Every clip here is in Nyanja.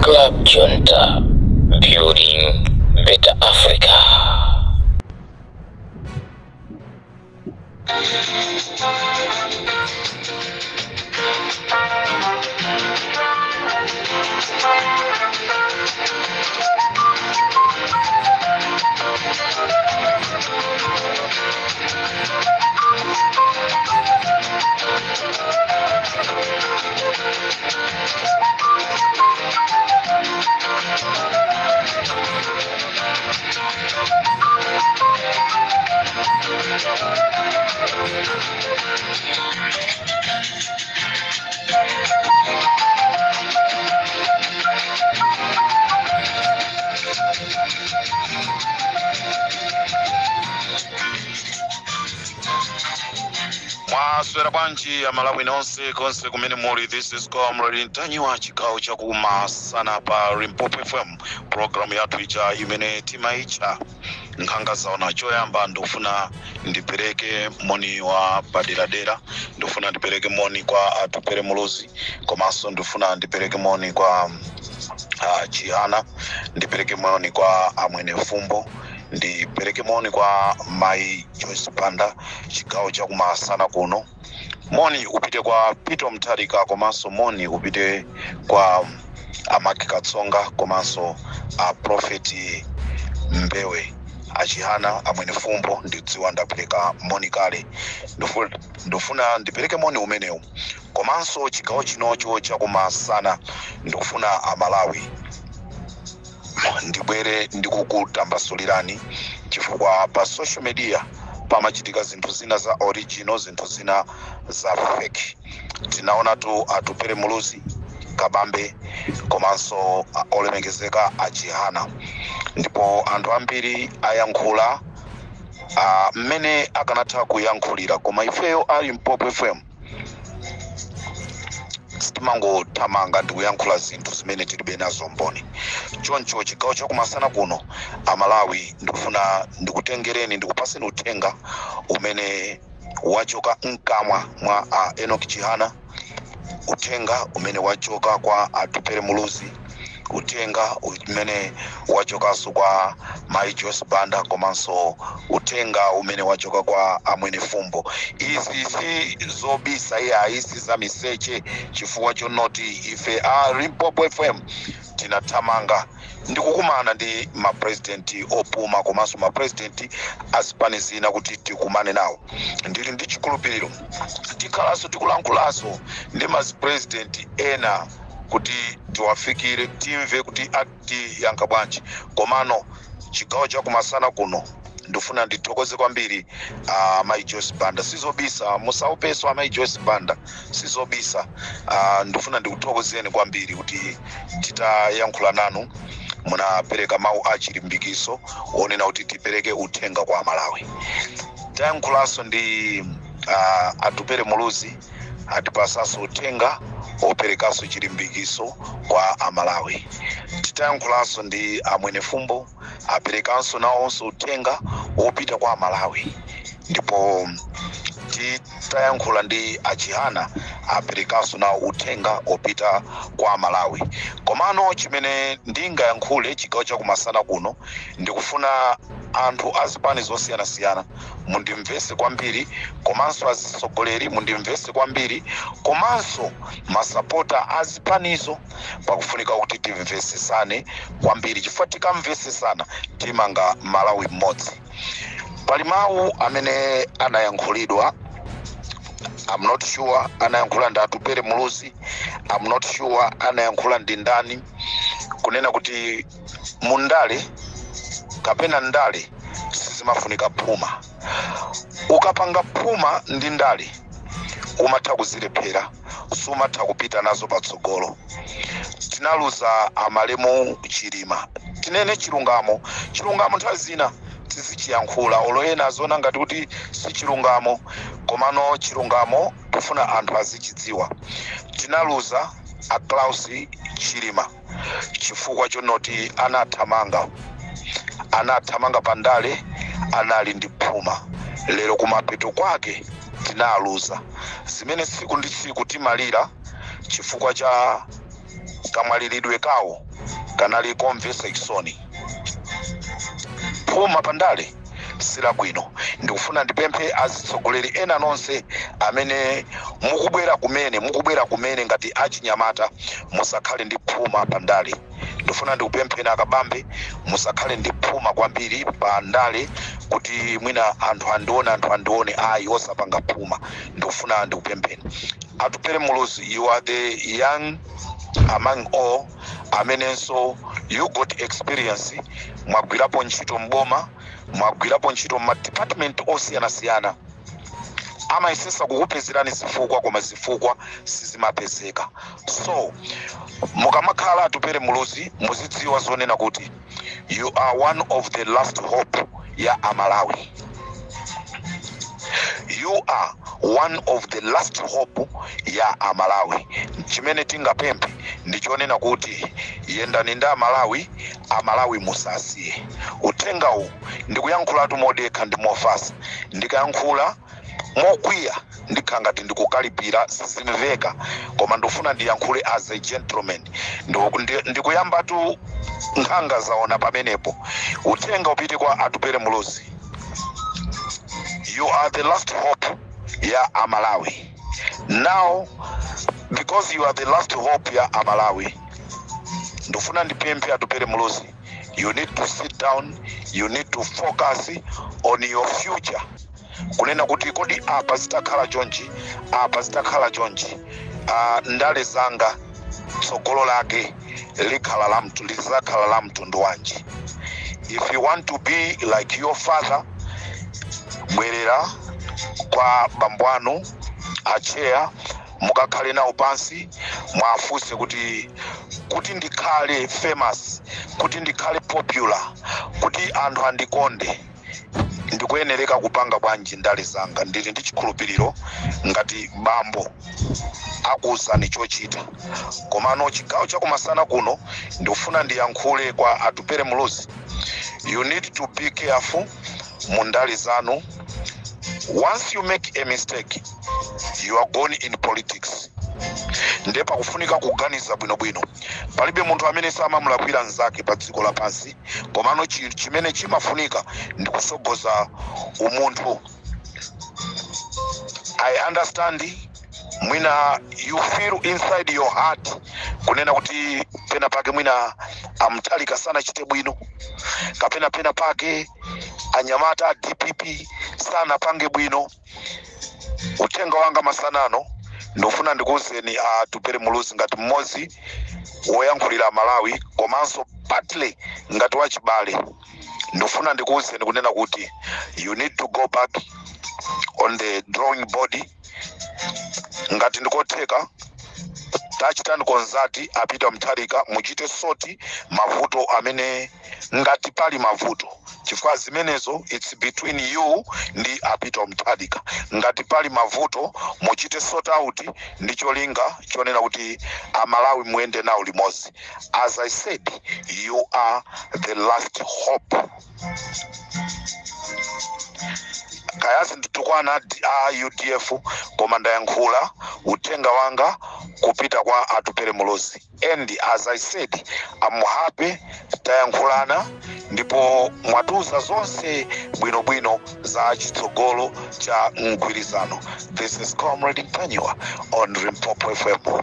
Club Junta, building better Africa. Mwaswera bwanji ya Malawi nonse konse kumene muli. This is Comrade Ntanyiwa chikao cha kumasana pa Limpopo FM, program yathu ija imene timaicha nkhanga zaona. Choyamba ndofuna ndipereke moni wa paderadera, ndofuna ndipereke moni kwa Atupere Muluzi, komanso ndofuna ndipereke moni kwa Chihana, ndipereke moni kwa Amwene Fumbo, ndipereke moni kwa Mai Joyce Banda chikao cha kumasana kuno. Moni upite kwa Pito Mtarika, komanso moni upite kwa Amaki Katsonga, komanso Prophet Mbewe, Achihana, Amwene Fumbo ndidziwa ndapeleka moni kale. Ndofuna ndipereke moni umenewu. Komanso chikao chinocho cha kumasana ndofuna Amalawi ndibwere ndikukutambasulirani chifukwa pa social media pamachitika zinthu zina za original, zinthu zina za fake. Tinaona tu Atupere Muluzi, Kabambe, komanso olemekezeka Achihana, ndipo anthu ambiri ayankhula mmene akanatha kuyankhulira, koma ifeyo ali Limpopo FM stimango tamanga ndikuyankhula zinthu zimene tilibe nazo mboni. Choncho chikao cha kumasana kuno Amalawi ndikufuna ndikutengereni, ndikupaseni uthenga umene wachoka mkamwa mwa Enoch Chihana, uthenga umene wachoka kwa Atupere Muluzi, uthenga umene wachokanso kwa Mai Joyce Banda, komanso uthenga umene wachoka kwa Amwene Fumbo. Izi si zobisa ya izi za miseche, chifukwa chonoti ife Limpopo FM tinatamanga ndikukumana ndi mapresidenti opuma, komanso mapresidenti azipanizina kuti tikumane nawo. Ndili ndi chikhulupiriro tikhalanso tikulankhulaso ndi mapresidenti ena kuti tiwafikire, timve kuti ati yanka bwanji. Komano chigawo cha kumasana kuno ndifuna ndithokoze kwambiri Mai Joyce Banda. Sizobisa, musaupeso Mai Joyce Banda, sizobisa. Ndifuna ndikuthokozeni kwambiri kuti titayankhula nanu munapereka mawu achilimbikiso onena kuti tipereke uthenga kwa Malawi. Tayankhulanso ndi Atupere Muluzi, atipasanso uthenga operekaso chilimbikiso kwa Amalawi. Titayankhulanso ndi Amwene Fumbo, aperekanso nawonso uthenga opita kwa Amalawi. Ndipo titayankhula ndi Achihana, aperekanso na uthenga opita kwa Malawi. Komano chimene ndingayankhule chigawo cha kumasana kuno ndikufuna anthu azipanizo osiyana-siyana mundimvese kwambiri, komanso azisogoleri mundimvese kwambiri, komanso masapota azipanizo pakufunika kuti timvesesane kwambiri, chifukwa tikamvesesana timanga Malawi mmodzi. Pali mawu amene anayankhulidwa, I'm not sure anayankhula ndi Atupere Muluzi, I'm not sure anayankhula ndi ndani, kunena kuti mundale kapena ndale sizimafunika phuma. Ukapanga phuma ndi ndale umatha kuzilephera, sumatha kupita nazo patsogolo. Tinaluza amalemu Chilima, tinene chilungamo nthawi zina tizichiyankhula oloyena azona ngati kuti si chilungamo, komano chilungamo tufuna anthu azichidziwa. Tinaluza Klaus Chilima chifukwa chonoti anathamanga pandale, anali ndi phuma. Lero kumapeto kwake tinaluza. Zimene siku ndi siku timalira chifukwa cha kamwaliridwe kawo kanali komvesa chisoni. Puma pandale sila bwino. Ndikufuna ndipemphe azitsogoleri ena nonse amene mukubwera kumene ngati achinyamata musakhale ndi phuma pandale. Ndifuna ndikupemphe na akabambe musakhale ndi phuma kwambiri pandale kuti mwina anthu andione ayi osapanga phuma. Ndikufuna ndikupempheni Atupele Muluzi, you are the young among all amenenso you got experience mwagwirapo ntchito mboma, mwagwirapo ntchito ma department osiyana amaisesa kukupezerani zifukwa koma zifukwa sizimapezeka. So mukamakhala Atupele Muluzi muzidziwa zonena kuti you are one of the last hope ya Amalawi. You are one of the last hope ya Amalawi. Chimene tingapemphe ndichonena kuti yendani nda Amalawi musasiye. Utengawu ndikuyankhulatu modekha ndi mofasa. Ndikayankhula mokwiya ndikangati ndikukalipira sizimveka koma ndofuna ndiyankhule as a gentleman. Ndikuyambatu nkhanga zaona pamenepo. Utenga upite kwa Atupele Muluzi. You are the last hope ya Amalawi. Now, because you are the last hope ya Amalawi, ndofuna ndipemphe Atupele Muluzi, you need to sit down, you need to focus on your future. Kunena kuti kodi apa zitakhala chonchi, ndale zanga tsogolo lake lizakhala la mtundu wanji. If you want to be like your father, bwerera kwa bambwanu achea mukakhale nawo pansi mwafuse kuti ndikhale famous, kuti ndikhale popular, kuti anthu andikonde. Ndikuyenereka kupanga bwanji ndale zanga. Ndili ndi chikhulupiriro ngati bambo akuwuzani chochita. Komano chigawo chakumasana kuno ndikufuna ndiyankhule kwa Atupele Muluzi. You need to be careful mundali zanu. Once you make a mistake, you are gone in politics. Ndepa kufunika kuganiza bwino. Palibe muntu amene samamulakwira nzake pa dziko lapansi, komano chimene chimafunika ndikusogoza umuntu. I understand mwina you feel inside your heart kunena kuti pena pake mwina amtalika sana chite bwino, kapena pake anyamata DPP sana pange bwino. Utenga wanga masanano ndofuna ndikuwuzeni Atupele Muluzi ngati mmozi woyankhulira Malawi komanso partly ngati wachibale. Ndofuna ndikuwuzeni kunena kuti you need to go back on the drawing board. Ngati ndikotheka tachitani konzati apita Mutharika muchite soti mavuto amene ngati pali mavuto. Chifukwa zimenezo it's between you ndi apita Mutharika. Ngati pali mavuto muchite sort out ndicho linga chonena kuti Amalawi muende nawo limodzi. As I said, you are the last hope. Kayazi nditukwana UDF komanda yankhula utenga wanga kupita kwa Atupele Muluzi. And as I said, I'm happy tayankhulana ndipo mwatuza zonse bwino za chitsogolo cha mgwirizano. This is Comrade Ntanywa on Limpopo FM.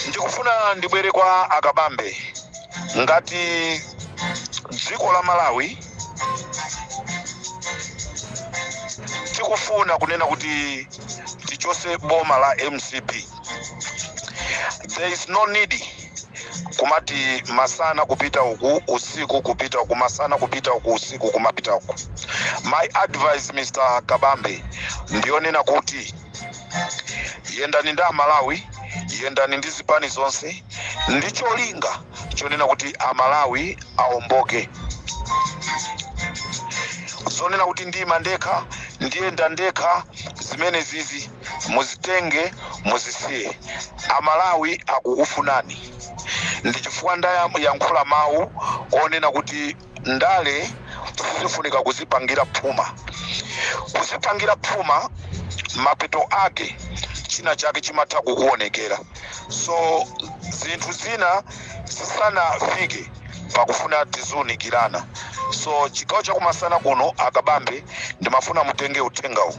Ndikufuna ndibwere kwa akabambe ngati dziko la Malawi tikufuna kunena kuti tichose boma la MCP. There is no need kumati masana kupita uku usiku kupita uku, masana kupita uku usiku kumapita uku. My advice Mr. Kabambe ndionena kuti yendani nda Malawi, yendani ndi zipani zonse, ndicho linga chonena kuti Amalawi aomboke. Zonena kuti ndima ndekha ndiyenda ndekha zimene zizi muzitenge muzisiye. Amalawi akukufunani. Ndichifukwa ndayankhula mawu onena kuti ndale sizifunika kuzipangira phuma. Kuzipangira phuma mapeto ake china chake chimatha kukuonekera. So zinthu zina zisanafike pakufuna tizunikirana. So chigawo chakumasana kuno akabambe ndimafuna mutenge uthengawo.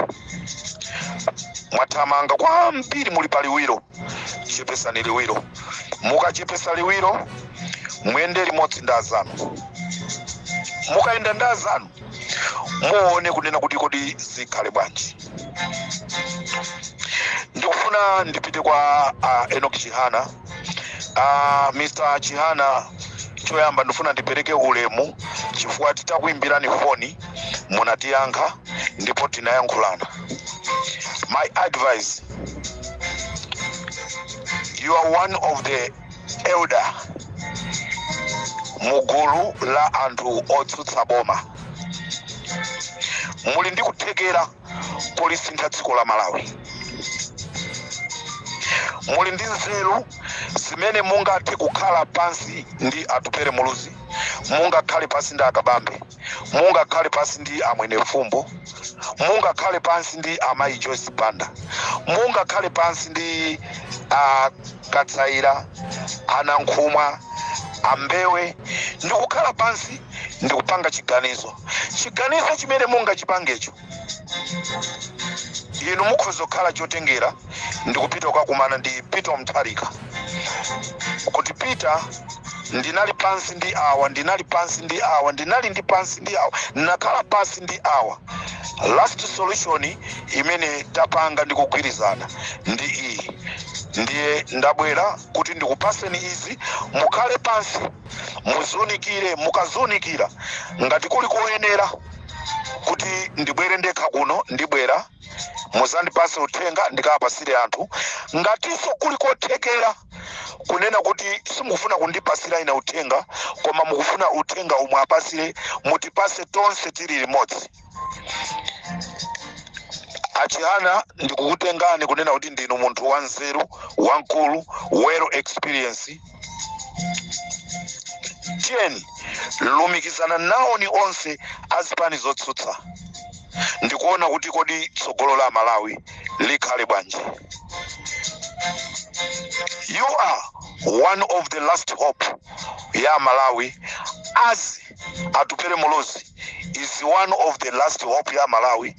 Mwathamanga kwa mpiri muli pa liwiro, chepesani liwiro. Mukachepesa liwiro mwende limodzi ndi azanu. Mukaenda ndi azanu muone kunena kuti kodi zikhale bwanji. Ndikufuna ndipite kwa Enoch Chihana. Mr. Chihana, choyamba ndifuna ndipereke ulemu chifukwa titakuimbirani foni munatiyankha ndipo tinayankhulana. My advice, you are one of the elder mugulu la anthu otsutsa boma. Muli ndi kuthekera kulisintha dziko la Malawi. Muli ndi nzeru zimene mungathe kukhala pansi ndi atupere muluzi, mungakhale pansi ndi akabambe, mungakhale pansi ndi amwene fumbo, mungakhale pansi ndi amayi Joyce Banda, mungakhale pansi ndi Katsaira, Anankhumwa, Ambewe, ndikukhala pansi ndikupanga chiganizo. Chiganizo chimene mungachipangecho inu mukhoza kukhala chotengera ndikupita kukakumana ndi Peter Mutharika. Kuti Peter ndinali pansi ndi awa, ndinali pansi ndi awa, ndinali ndi pansi ndi awa, nakhala pansi ndi awa. Last solution imene tapanga ndikugwirizana ndi iyi. Ndiye ndabwera kuti ndikupaseni izi mukhale pansi muzunikire. Mukazunikira ngati kuli kuyenera kuti ndibwere ndekha kuno ndibwera, muzandipase uthenga ndikapasire anthu. Ngatinso kuli kothekera kunena kuti simukufuna kundipasira ina uthenga koma mukufuna uthenga umwe apasire, mutipase tonse tili limodzi. Achihana ndikukutengani kunena kuti ndinu munthu wanzeru, wankulu, well experience. Tieni lumikizana nawo ni onse azipani zotsutsa. Ndikuona kuti kodi tsogolo la Malawi likhale bwanji. You are one of the last hope ya Malawi, as atupere muluzi is one of the last hope ya Malawi,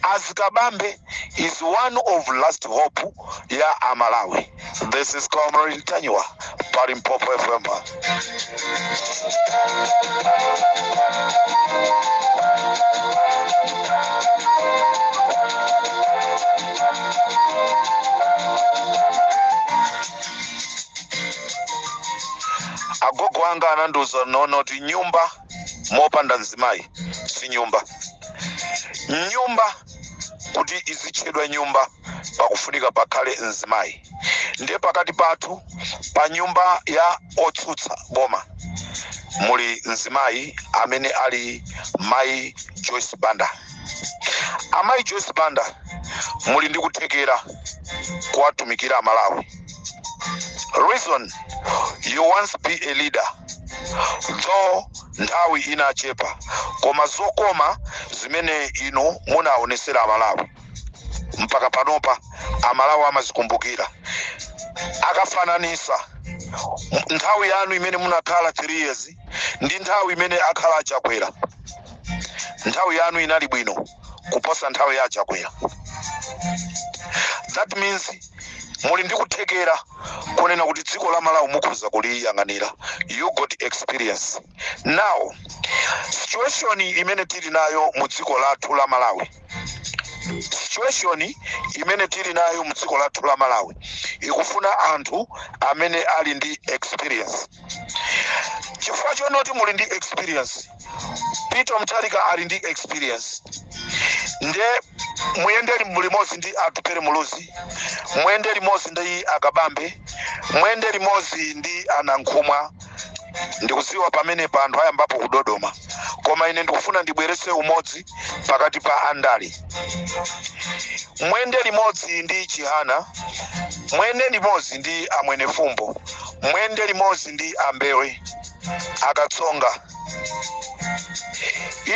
as Kabambe is one of last hope ya Malawi. This is Comrade Ntanywa, Limpopo FM. Agogo anga ananduza nono ti nyumba mopanda nzimayi si nyumba. Nyumba kuti izichedwa nyumba pakufunika pakhale nzimayi. Ndiye pakati pathu pa nyumba ya otsutsa boma muli nzimayi amene ali Mayi Joyce Banda. Amayi Joyce Banda muli ndi kuthekera kuwatumikira Malawi. Reason, you once be a leader. Though nthawi inachepa koma zokoma zimene inu munaonesera Malawi mpaka panopa Amalawi amazikumbukira. Akafananisa nthawi yanu imene munakhala 3 years ndi nthawi imene akhala achakwera. Nthawi yanu inali bwino kuposa nthawi ya achakwera. That means muli ndi kuthekera kunena kuti dziko la Malawi mukhoza kuliyang'anira. You got experience. Now, situation imene tili nayo mu dziko lathu la Malawi. Situation imene tili nayo mu dziko lathu la Malawi ikufuna anthu amene ali ndi experience. Chifukwa chonoti muli ndi experience, Peter Mutharika ali ndi experience. Nde muyendeli mulimozi ndi atupere muluzi, muyendeli mozi ndi akabambe, muyendeli mozi ndi Anankhumwa. Ndikuziwa pamene pa anthu ayambapo kudodoma, koma ine ndikufuna ndibwerese umodzi pakati pa andali. Mwende limodzi ndi Chihana, mwende limodzi ndi amwene fumbo, mwende limodzi ndi Ambewe, Akatsonga.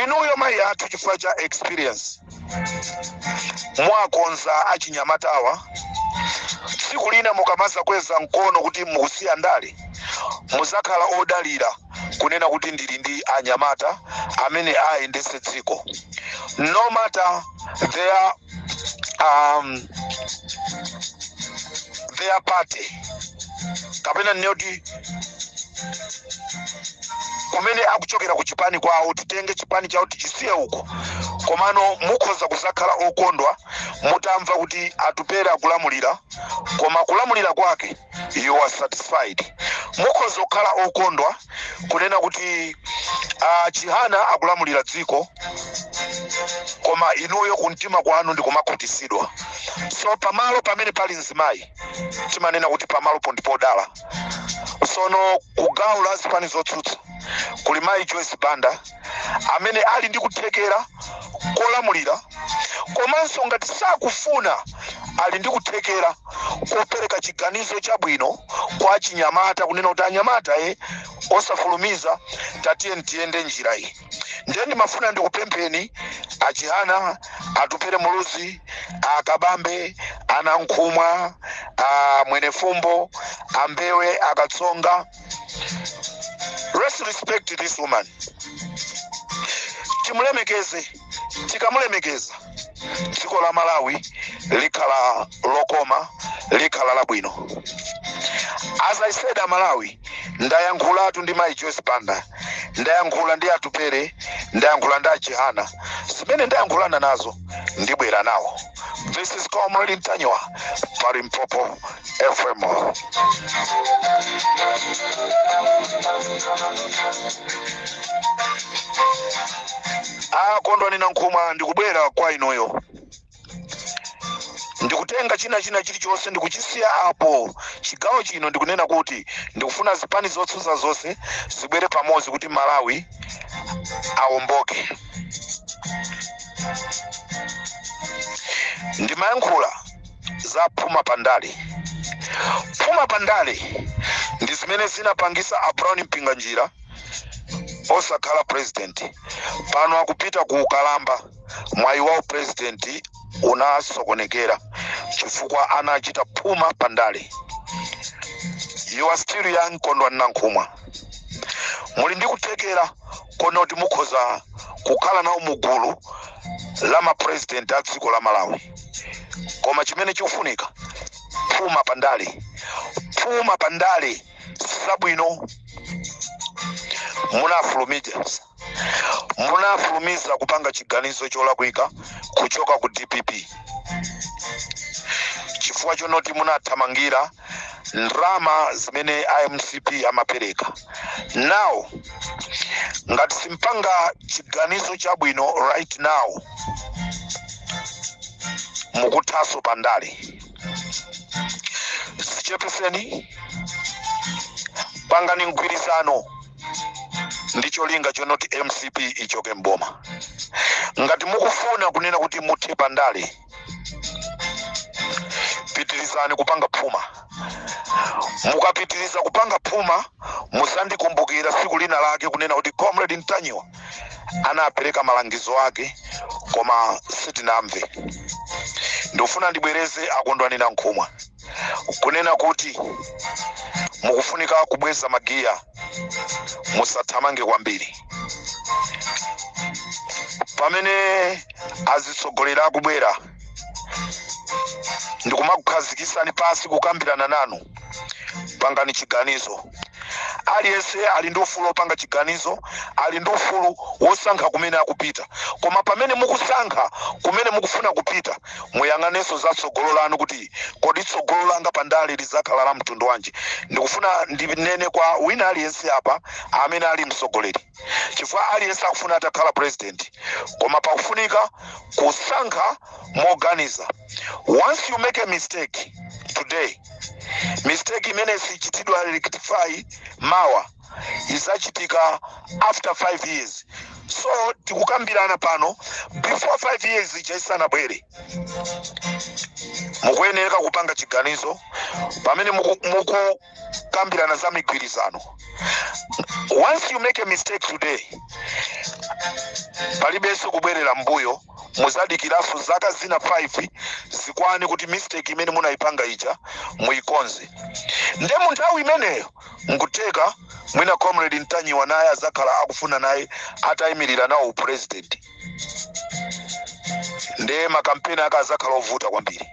inuyo mai yathu chifukwa cha experience mwakonza achinyamatawa tsiku lina mukamaza kweza mkono kuti mukusiya ndale muzakhala odalira kunena kuti ndili ndi anyamata amene ayendese dziko no matter their party kapena noti kumene akuchokera ku chipani kwawo titenge chipani chawo tichisiye uko komano mukhoza kusakhala okondwa mutamva kuti atupera akulamulira koma kulamulira kwake you are satisfied mukhoza kukhala okondwa kunena kuti Chihana akulamulira dziko koma inuyo kumtima kwanu ndikumakhutisidwa so pamalo pamene pali nzimayi timanena kuti pamalo pondipodala sono kugaula zipani zotsutsa kuli mayi Joyce Banda amene ali ndi kuthekera kolamulira komanso ngati sakufuna ali ndi kuthekera kopereka chiganizo chabwino kwa chinyamata kunena kuti anyamata osafulumiza tatiye tiyende njira iyi ndeni mafuna ndikupempheni Chihana atupere muluzi akabambe anankhumwa mwene fumbo ambewe akatsonga. Let's respect this woman. Timulemekeze, tikamulemekeza dziko la Malawi likhala lokoma, likhala labwino. As I said, Malawi ndayankhulatu ndi mayi Joyce Banda, ndayankhula ndi atupere, ndayankhula ndi Chihana, zimene ndayankhulana nazo ndibwera nawo. This is Comrade Ntanywa, Limpopo FM. Kondo nina nkhumwa ndikubwera kwa inuyo. Ndikutenga china chilichonse ndikuchisiya apo chigawo chino ndikunena kuti ndikufuna zipani zotsutsa zonse zibwere pamodzi kuti Malawi awomboke. Ndimayankhula za Phuma Pandale. Phuma Pandale ndi zimene zinapangisa Brown Mpinganjira osakhala president pano akupita ku Kalamba mwayi wa president unasokonekera chifukwa anachita Phuma Pandale. You are still young, Kondo Nankhumwa. Muli ndi kuthekera kono kuti mukhoza kukhala nawo mugulu lama president a dziko la Malawi. Koma chimene chikufunika Phuma Pandale. Phuma Pandale sabwino munafulumiza kupanga chiganizo cholakwika kuchoka ku DPP. Chifukwa chonoti munathamangira ndrama zimene IMCP amapereka. Now ngati simpanga chiganizo chabwino right now mukuthaso Pandale. Sichepeseni pangani mgwirizano ndicho linga chonoti MCP ichoke mboma. Ngati mukufuna kunena kuti muthe Pandale pitirizani kupanga Phuma. Mukapitiriza kupanga Phuma musandikumbukira siku lina lake kunena kuti Comrade Ntanywa anapereka malangizo ake koma sitinamve. Ndofuna ndibwereze akondwani na nkhumwa kunena kuti mukufunika kubweza magiya musathamange kwambiri. Pamene azitsogolera kubwera ndikumakukhazikisani pasi kukambirana nanu pangani chiganizo. Aliyense ali ndi ufulu opanga chiganizo, ali ndi ufulu wosankha kumene akupita. Koma pamene mukusankha kumene mukufuna kupita muyang'anenso za tsogolo lanu kuti kodi tsogolo langa Pandale lizakhala la mtundu wanji. Ndikufuna ndinene kwa wina aliyense apa amene ali mtsogoleri. Chifukwa aliyense akufuna atakhala president. Koma pakufunika kusankha moganiza. Once you make a mistake today, mistake imene sichitidwa rectify mawa isachitika after 5 years. So tikukambirana pano before 5 years jaisana bwere. Mukuyenera kupanga chiganizo pamene mukukambirana za migwirizano. Once you make a mistake today, palibenso kubwerera mbuyo. Muzadikiraso zaka zina 5 zikwani kuti mistake imene munayipanga ija muikonze. Nde munthawi imeneyo nkuteka mwina Comrade Ntanyiwa naye azakhala akufuna naye atayimirira nawo president. Nde makampeni akazakhala ovuta kwambiri.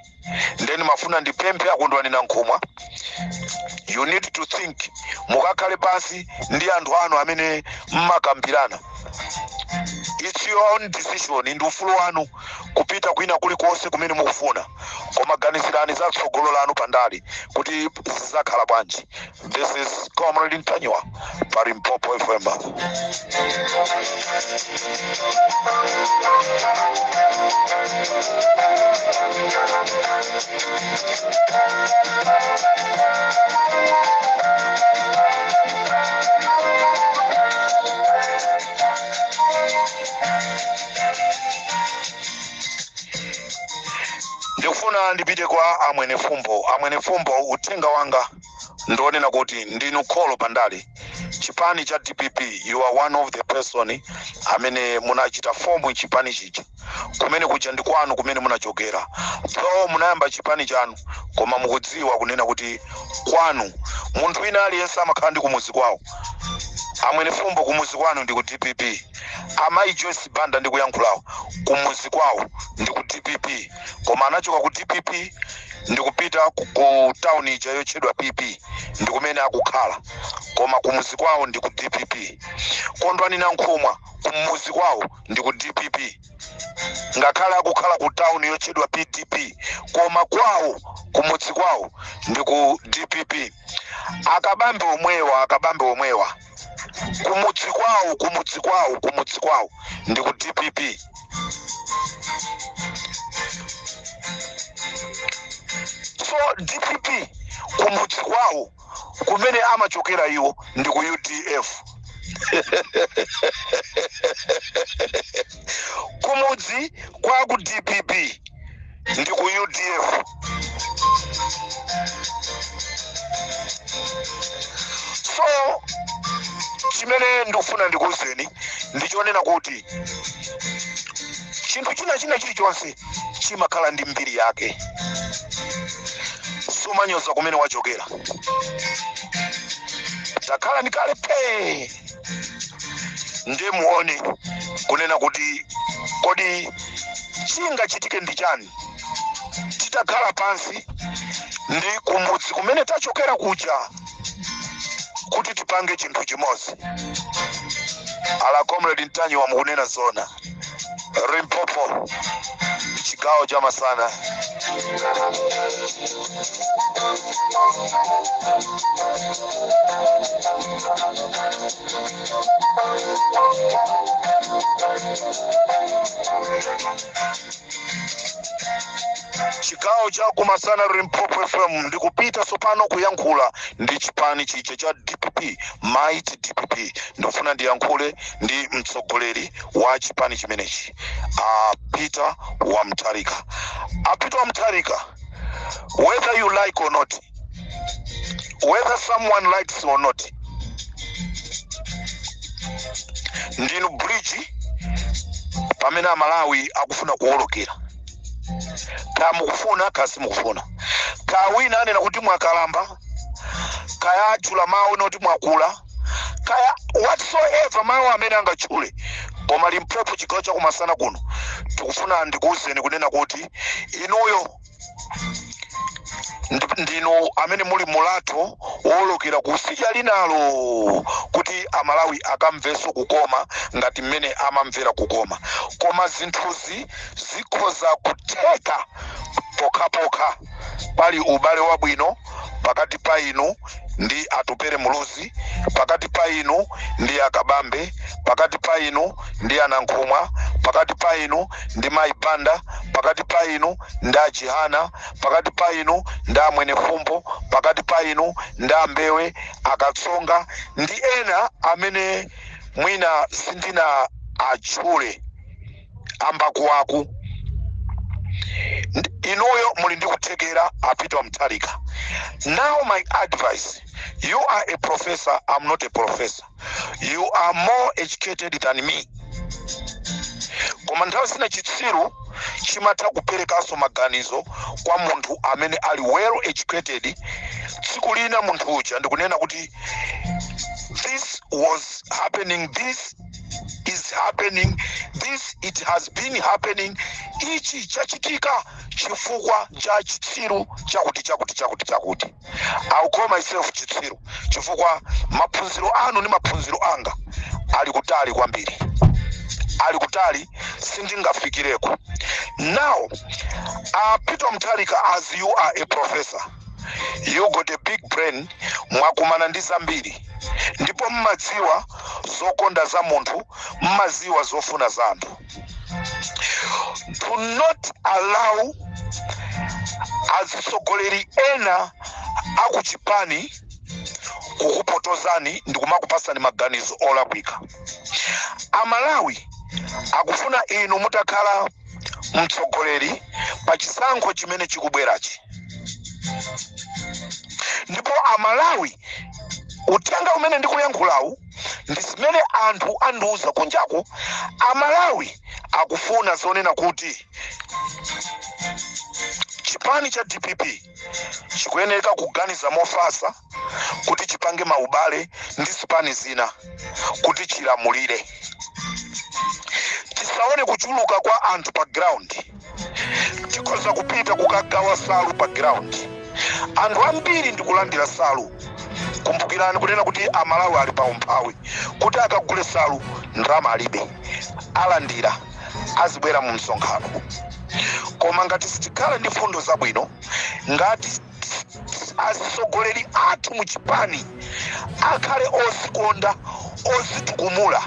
Ndeni mafuna ndipemphe akondwani na Nkhumwa, you need to think, mukakhale pasi ndi anthu anu amene mmakambirana. It's your own decision, ndi ufulu wanu kupita kwina kulikonse kumene mukufuna, koma ganizirani za tsogolo lanu pandali kuti zizakhala bwanji. This is Comrade Ntanyiwa pa Limpopo FM. Ndikufuna ndipite kwa Amwene Fumbo. Amwene Fumbo, uthenga wanga ndionena kuti ndinu kholo pandali chipani cha DPP. You are one of the person amene munachita fomu chipani chichi kumene kuja ndi kwanu kumene munachokera. So munayamba chipani chanu koma mukudziwa kunena kuti kwanu munthu wina aliyense amakhala ndi kumuzi kwawo. Amwene Fumbo kumuzi kwanu ndi ku DPP. Amayi Joyce Banda ndi kuyankhulawo kumuzi kwawo ndi ku DPP, koma anachoka ku DPP ndi kupita ku town ija yotchedwa PP ndi kumene akukhala, koma kumuzi kwawo ndi ku DPP. Kondwani na Nkhumwa kumuzi kwawo ndi ku DPP, ngakhale akukhala ku town yotchedwa PDP, koma kwawo kumuzi kwawo ndi ku DPP. Akabambe omwewa kumudzi kwawo ndi ku DPP. So DPP kumudzi kwawo kumene amachokera iwo ndi ku UDF. Kumudzi kwa ku DPP ndi ku UDF. So chimene ndikufuna ndikuwuzeni ndichonena kuti chinthu china chilichonse chimakhala ndi mbiri yake. Sumanyoza kumene wachokera. Takhala ndikale pe nde muone kunena kuti kodi chingachitike ndi chani. Titakhala pansi ndi kumudzi kumene tachokera kuja kuti tipange chinthu chimodzi. Ala Comrade Ntanyiwa mukunena zona. Limpopo chigawo cha Masana. Chigawo cha Kumasana Limpopo FM ndikupita sopano kuyankhula ndi chipani chiche cha DPP, Might DPP. Ndofuna ndiyankhule ndi mtsogoleri wa chipani chimenechi, Peter Wamtarika. Peter Wamtarika, whether you like or not, whether someone likes or not, ndinu bridge pamene Malawi akufuna kuwolokera. Ka mukufuna kasi mukufuna. Ka wina anena kuti mwakalamba, kaya achula mawu noti mwakula, kaya whatsoever mawu amene angachule. Koma Limpopo chigawo cha Kumasana kuno tikufuna ndikuwuzeni kunena kuti inuyo ndino amene muli mulato wolokera kusija linalo kuti Amalawi akamveso kukoma ngati mmene amamvera kukoma. Koma zinthuzi zikhoza kutheka pokhapokha pali ubale wabwino pakati pa inu ndi Atupere Muluzi, pakati pa inu ndi Akabambe, pakati pa inu ndi Anankhumwa, pakati pa inu ndi Mayi Banda, pakati pa inu ndi Achihana, pakati pa inu ndi Amwene Fumbo, pakati pa inu ndi Ambewe, Akatsonga ndi ena amene mwina sindina achule ambakuwaku. Inuyo muli ndi kuthekera Peter Wamtarika. Now my advice, you are a professor, I'm not a professor. You are more educated than me. koma nthawi zina chitsiru chimatha kuperekaso maganizo kwa munthu amene ali well educated. Tsiku lina munthu uja ndikunena kuti this was happening, this is happening, this it has been happening, ichi chachitika chifukwa cha chitsiru chakuti. I'll call myself chitsiru chifukwa maphunziro anu ni maphunziro anga ali kutali kwambiri, ali kutali sindingafikireko. Now Peter Mutharika, as you are a professor, you got a big brain, mwakumana ndi zambiri, ndipo mmadziwa zokonda za munthu, mmadziwa zofuna za anthu. Do not allow azisogoleri ena akuchipani kukupotozani ndi kumakupasani maganizo olakwika. Amalawi akufuna inu mutakhala mtsogoleri pa chisankho chimene chikubwerachi. Ndipo Amalawi uthenga umene ndikuyankhulawu ndi zimene anthu andiuza kunjaku. Amalawi akufuna zonena kuti chipani cha DPP chikuyeneka kuganiza mofasa kuti chipange maubale ndi zipani zina kuti chilamulire. Tisaone kuchuluka kwa anthu pa ground, tikoza kupita kukagawa salu pa ground. Anthu ambiri ndikulandira salu. Kumbukirani kunena kuti Amalawi ali pa umphawi kuti akagule salu ndalama alibe, alandira azibwera mu msonkhano. Koma ngati sitikhala ndi fundo zabwino, ngati azisogoleri athu mu chipani akhale ozikonda, ozitukumula,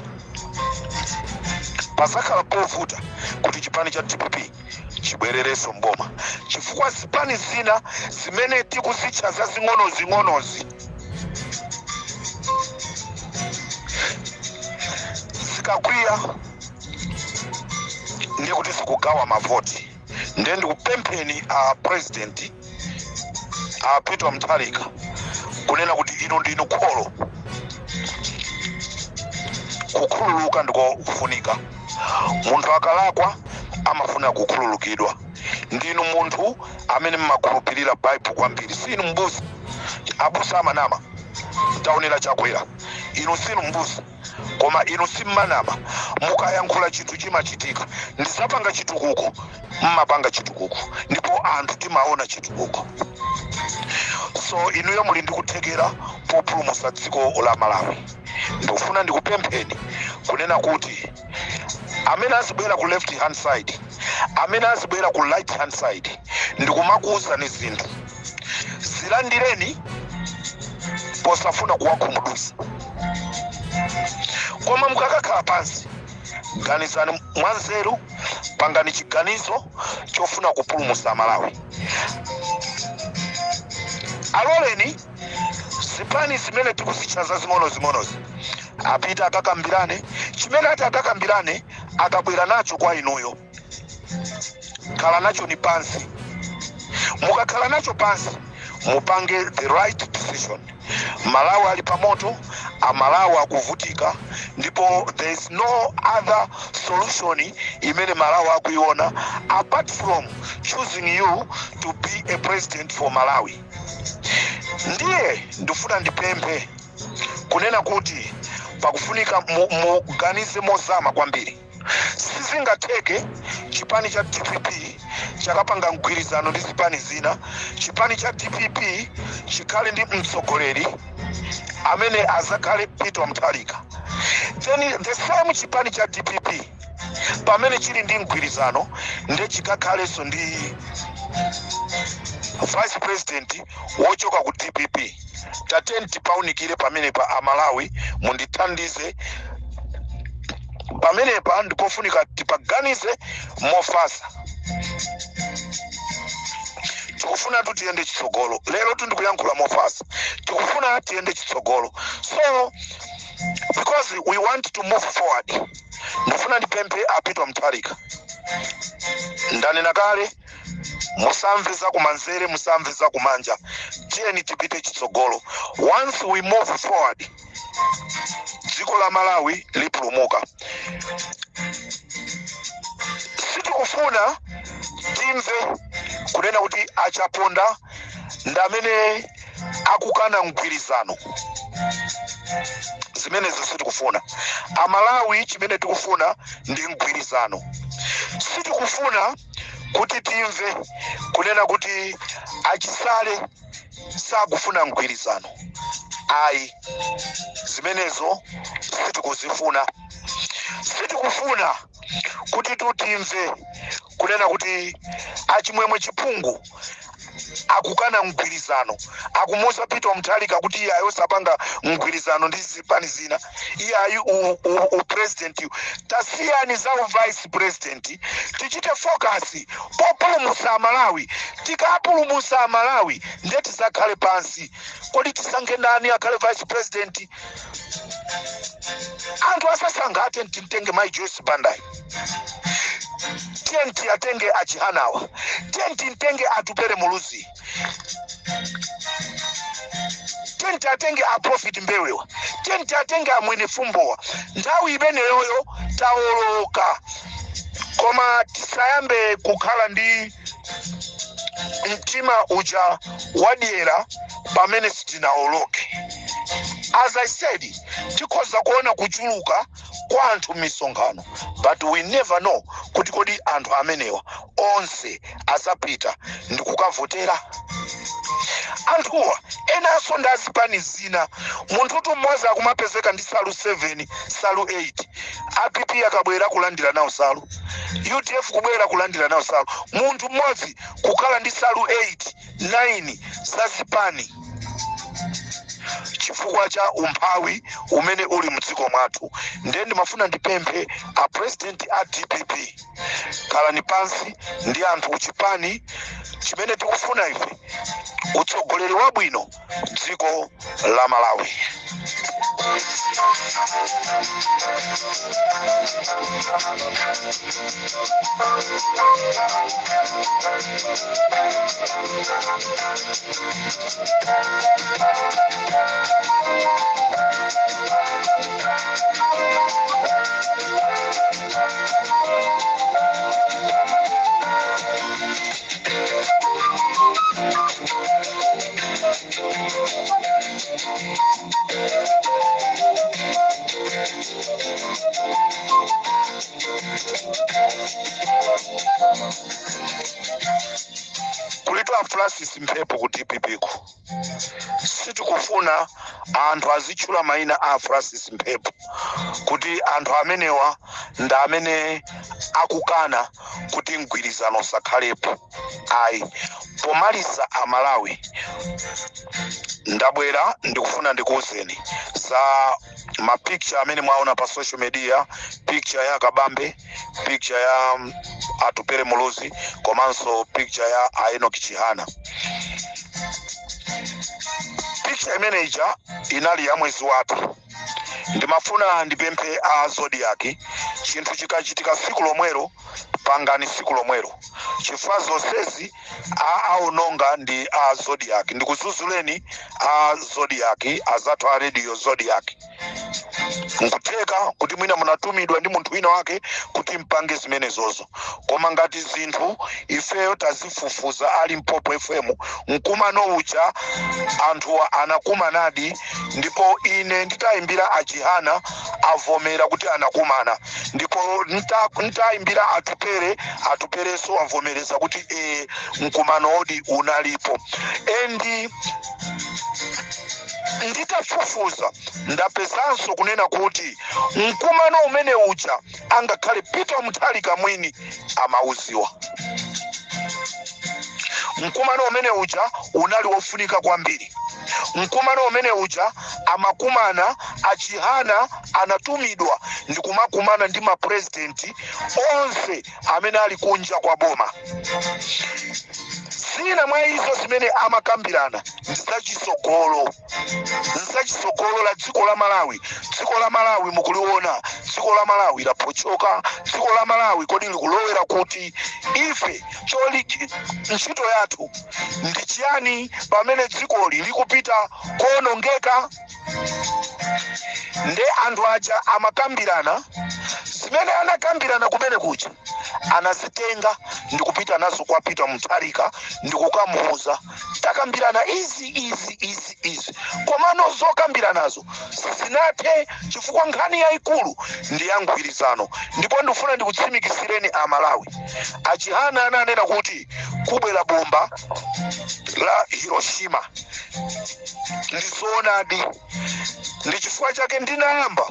pazakhala povuta kuti chipani cha DPP chibwerereso mboma, chifukwa zipani zina zimene tikuzitcha zazing'onozi zikakwiya ndi kuti zikugawa mavoti. Ndiye ndikupempheni president Peter Mutharika kunena kuti ino ndinu kholo, kukhululuka ndiko kufunika. Munthu akalakwa amafuna kukhululukidwa. Ndinu munthu amene mmakhulupirira Bible kwambiri, sinu mbuzi. Abusa amanama taonera chakwera, inu sinu mbuzi koma inu simmanama. Mukayankhula chinthu chimachitika. Ndisapanga chitukuko, mmapanga chitukuko, ndipo anthu timaona chitukuko. So inuyo muli ndikuthekera populumutsa dziko la Malawi. Ndikufuna ndikupempheni kunena kuti amene azibwera ku left hand side, amene azibwera ku right hand side, ndikumakuwuzani zinthu, zilandireni posafuna kuwakhumudwitsa. Koma mukakakhala pansi, ganizani mwanzeru, pangani chiganizo chofuna kupulumutsa Malawi. Aloleni zipani zimene tikuzitcha zazing'onozi apita akakambirane, chimene ati akakambirane akabwera nacho kwa inuyo, khala nacho ni pansi. Mukakhala nacho pansi, mupange the right decision. Malawi ali pamoto, Amalawi akuvutika, ndipo there is no other solution imene Malawi akuiona apart from choosing you to be a president for Malawi. Ndiye ndifuna ndipemphe kunena kuti pakufunika muganize mozama kwambiri. Sizingatheke chipani cha DPP chakapanga mgwirizano ndi zipani zina, chipani cha DPP chikhale ndi mtsogoleri amene azakhale Peter Mutharika. Then the same chipani cha DPP pamene chili ndi mgwirizano nde chikakhalenso ndi vice president wochoka ku DPP. Tateni tipaunikire pamene pa Amalawi, mundithandize pamene pa ndikofunika tipaganize mofasa. Tikufuna tiyende chitsogolo. Lero ndikuyankhula mofasa. Tikufuna tiyende chitsogolo. So because we want to move forward, ndifuna ndipemphe Peter Mutharika. Ndanena kale, musamveza kumanzere, musamveza kumanja. Tiyeni tipite chitsogolo. Once we move forward, dziko la Malawi lipulumuka. tikufuna timve kunena kuti achaponda ndamene akukana mgwirizano. Zimenezo sitikufuna. Amalawi chimene tikufuna ndi mgwirizano. Sitikufuna kuti timve kunena kuti achisale sakufuna mgwirizano. Ayi, zimenezo sitikuzifuna. Sitikufuna kuti tutimve kunena kuti achimwemwe chipungu akukana mgwirizano, akumuza Peter Mutharika kuti iye ayosapanga mgwirizano ndi zipani zina, iye ayi u president tasiyani za vice president, tichite focus populumusa Amalawi. Tikapulumusa Amalawi ndeti zakhale pansi. Kodi tisange ndani akhale vice president? Anthu asasangate ntitenge Mai Joyce Bandai, tenti atenge Achihanawa, tenti ntenge Atupere Muluzi, tenti atenge a Profit Mbewewa, tenti atenge a Mwene Fumbowa. Nthawi imene yoyo taoloka, koma tisayambe kukhala ndi mtima uja wadiera pamene sitinaoloke. As I said, tikoza kuona kuchuluka kwa anthu misonkhano, but we never know kuti kodi anthu amenewa onse azapita ndi kukavotera. Anthuwa enaso ndazipani zina, munthu mmodzi akumapezeka ndi salu 7, salu 8, APP akabwera kulandira nawo salu, UTF kubwera kulandira nawo salu, munthu mmodzi kukhala ndi salu 8, 9 zazipani. Chifukwa cha umphawi umene uli mdziko mwathu. Ndende mafuna ndipemphe a president a DPP, khalani pansi ndi anthu uchipani. Chimene tikufuna ife utsogoleri wabwino dziko la Malawi. Kulitwa Francis Mphepo ku DPP ku. Sitikufuna anthu azichula maina a Francis Mphepo kuti anthu amenewa nda amene akukana kuti mgwirizano sakhalepo. Ayi, pomaliza Amalawi ndabwera ndikufuna ndikuwuzeni za ma picture amene mwaona pa social media, picture ya Kabambe, picture ya Atupere Muluzi, komanso picture ya Enoch Chihana. Picture imeneja inali ya mwezi wathu. Ndimafuna ndipemphe a Zodiac, chinthu chikachitika siku lomwero pangani siku lomwero. Chifukwa zonsezi aononga ndi a Zodiac. Ndikuzuzuleni a Zodiac, azathu a radio Zodiac. Nkuteka kuti mwina munatumidwa ndi munthu wina wake kuti mpange zimenezozo. Koma ngati zinthu ifeyo tazifufuza ali Mpopo FM, mkumano ucha anthu anakumanadi, ndipo ine nditayimbira Achihana avomera kuti anakumana, ndipo nitaimbira Atupereso avomereza kuti mkumano odi unalipo. Endi nditafufuza ndapezanso kunena kuti mkumano umene uja angakhale Peter Mutharika mwini amauziwa. Mkumano umene uja unali wofunika kwambiri. Mkumano umene uja amakumana Achihana anatumidwa ndi kumakumana ndi ma president onse amene ali kunja kwa boma. Zina mwa izo zimene amakambirana nzachisogolo la dziko la Malawi. Dziko la Malawi mukuliona, dziko la Malawi lapochoka, dziko la Malawi kodi likulowera kuti ife choli ntchito yathu ndi chiyani pamene dziko likupita kuonongeka. Nde anthu aja amakambirana zimene anakambirana kumene kuja anazitenga ndikupita nazo kwa Peter Mutharika ndikukamuuza takambirana izi komano zokambira nazo sizinathe chifukwa nkhani yaikulu ndi ya mgwirizano. Ndipo ndifuna ndikutsimikizireni Amalawi achihana ananena kuti kubwera bomba la Hiroshima ndizoonadi. Ndi chifukwa chake ndinayamba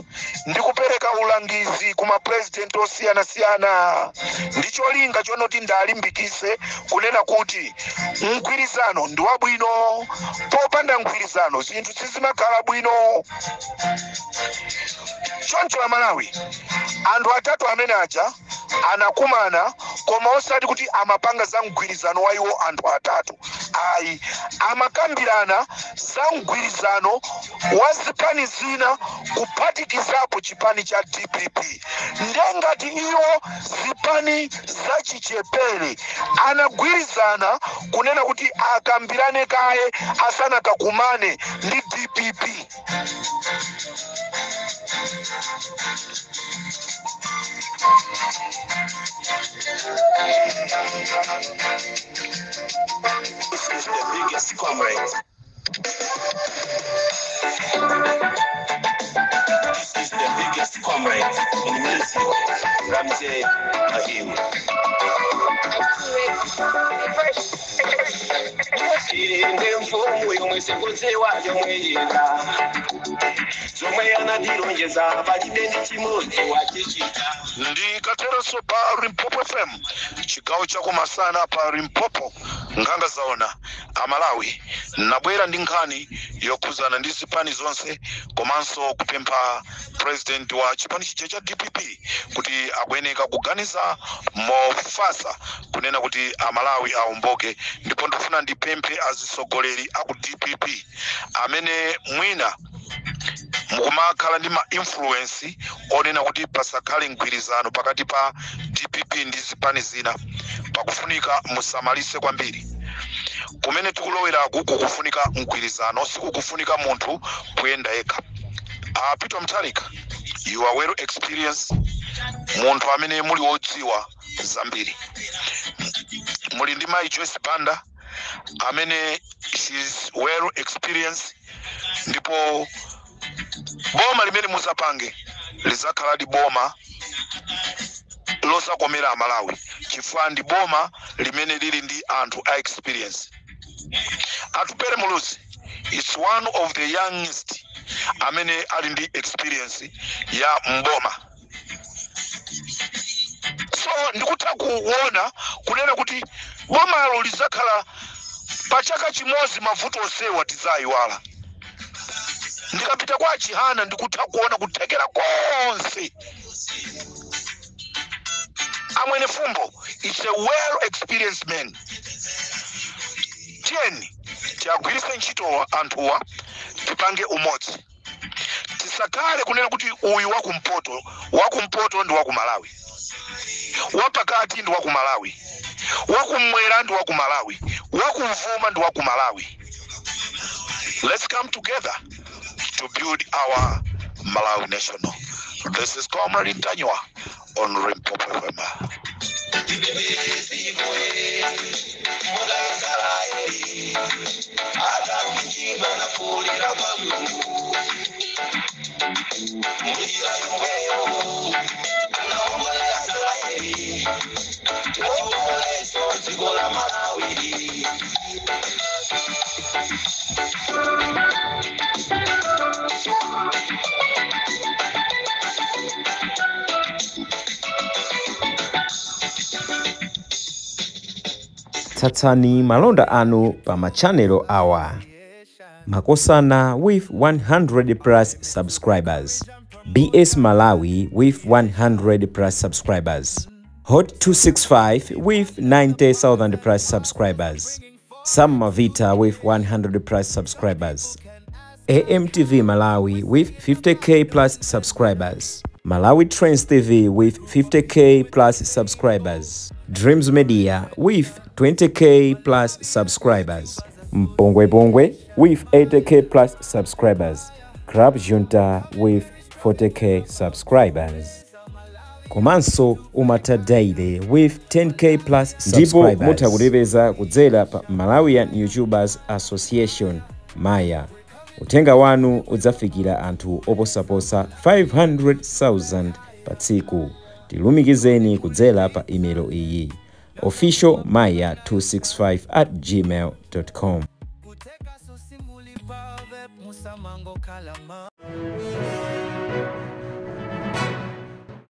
ndikupereka ulangizi kuma president osiyana-siyana ndi cholinga chonoti ndalimbikise kunena kuti mgwirizano ndi wabwino, popanda mgwirizano zinthu sizimakhala bwino. Choncho Amalawi anthu atatu amene aja anakumana koma osati kuti amapanga za mgwirizano wa iwo anthu atatu, ayi amakambirana za mgwirizano wa zipani zina kuphatikizapo chipani cha DPP. Ndengati iwo zipani za chichepere anagwirizana kunena kuti akambirane kaye asana kakumane ndi DPP. This is the biggest comrade. This is the biggest comrade in music. Ramsey Hakim. Inde mfumu yomwesekozewa yomweyenda zomwe anatilonjeza palibendi chimodzi wachichita. Ndi kateroso pa Limpopo FM chigawo chakumasana pa Limpopo nkhanga zaona Amalawi nabwera ndi nkhani yokhuzana ndi zipani zonse komanso kupempha president wa chipani cha DPP kuti akweneka kuganiza mofasa kunena kuti Amalawi aomboke. Ndipo ndifuna ndipemphe azisogoleri aku DPP amene mwina mukumakhala ndi ma influence onena kuti pasakhale mgwirizano pakati pa DPP ndi zipani zina, pakufunika musamalise kwambiri. Kumene tikulowera kuku kufunika mgwirizano, sikukufunika munthu kuyenda yekha. Peter Mutharika, you are well experienced, munthu amene muli wodziwa zambiri. Muli ndi Mai Joyce Banda amene she's well experienced, ndipo boma limene muzapange lizakhala di boma losakomera Amalawi chifukwa ndi boma limene lili ndi anthu a experience. Atupere Muluzi is one of the youngest amene ali ndi experience ya mboma. So ndikutha kuona kunena kuti bomalo lizakhala pachaka chimozi mavuto osewa tizayiwala. Ndikapita kwa Chihana ndikutha kuona kuthekera konse. Amwene Fumbo is a well experienced man. Tieni tiagwirise ntchito anthuwa tipange umodzi. Tisakale kunena kuti uyu wakumpoto ndi wakumalawi, wapakati ndi wakumalawi, wakumwera ndi wakumalawi, wakumvuma ndi wakumalawi. Let's come together to build our Malawi National. This is Comrade Ntanywa on Limpopo FM. Tatsani malonda anu pa machanelo awa. Makosana with 100 plus subscribers. BS Malawi with 100 plus subscribers. Hot 265 with 90,000 plus subscribers. Sam Mavita with 100 plus subscribers. AMTV Malawi with 50k plus subscribers. Malawi Trends TV with 50k plus subscribers. Dreams Media with 20k plus subscribers. Mpongwe Pongwe with 80k plus subscribers. Crab Junta with 40k subscribers. komanso umatha daily with 10k plus subscribers. Ndipo mutha kulipeza kudzera pa Malawian YouTubers Association Maya. Uthenga wanu udzafikira anthu oposaposa 500,000 pa tsiku. Tilumikizeni kudzera pa email iyi officialmaya265@gmail.com.